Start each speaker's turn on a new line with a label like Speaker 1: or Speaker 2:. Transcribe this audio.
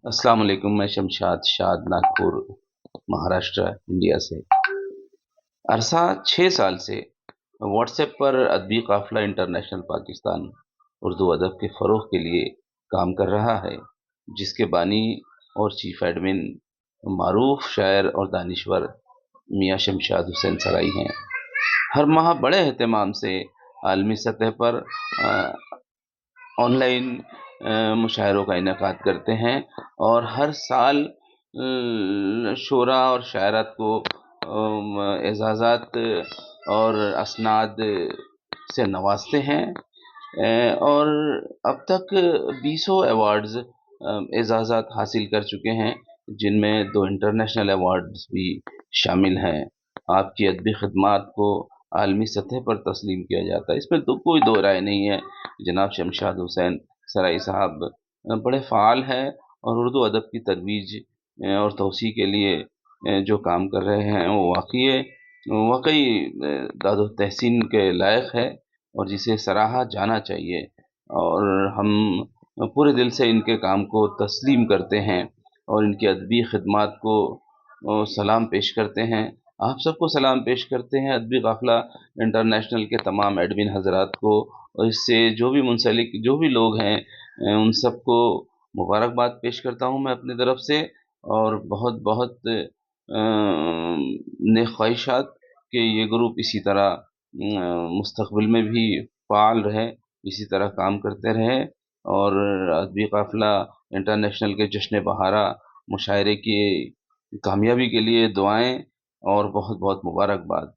Speaker 1: अस्सलाम वालेकुम। मैं शमशाद शाद नागपुर महाराष्ट्र इंडिया से अरसा 6 साल से व्हाट्सएप पर अदबी काफिला इंटरनेशनल पाकिस्तान उर्दू अदब के फ़रोग़ के लिए काम कर रहा है, जिसके बानी और चीफ एडमिन मारूफ शायर और दानिश्वर मियाँ शमशाद हुसैन सराई हैं। हर माह बड़े एहतमाम से आलमी सतह पर ऑनलाइन मुशायरों का इनेकाद करते हैं और हर साल शुरा और शायरात को एजाज़ात और असनाद से नवाजते हैं। और अब तक 20 अवार्ड्स एजाज़ात हासिल कर चुके हैं, जिनमें 2 इंटरनेशनल अवार्ड्स भी शामिल हैं। आपकी अदबी खिदमात को आलमी सतह पर तस्लीम किया जाता है, इसमें तो कोई दो राय नहीं है। जनाब शमशाद हुसैन सराई साहब बड़े फ़ाल हैं और उर्दू अदब की तरोीज और तोसी के लिए जो काम कर रहे हैं वो वाकई दाद तहसीन के लायक है और जिसे सराहा जाना चाहिए। और हम पूरे दिल से इनके काम को तस्लीम करते हैं और इनकी अदबी खिदमात को सलाम पेश करते हैं। आप सबको सलाम पेश करते हैं, अदबी काफ़िला इंटरनेशनल के तमाम एडमिन हज़रात को, और इससे जो भी मुंसलिक जो भी लोग हैं उन सबको मुबारकबाद पेश करता हूँ मैं अपनी तरफ से। और बहुत बहुत नेक ख्वाहिशात कि ये ग्रुप इसी तरह मुस्तक़बिल में भी फ़ाल रहे, इसी तरह काम करते रहे और अदबी काफ़िला इंटरनेशनल के जश्न बहारा मुशायरे की कामयाबी के लिए दुआएं और बहुत बहुत मुबारकबाद।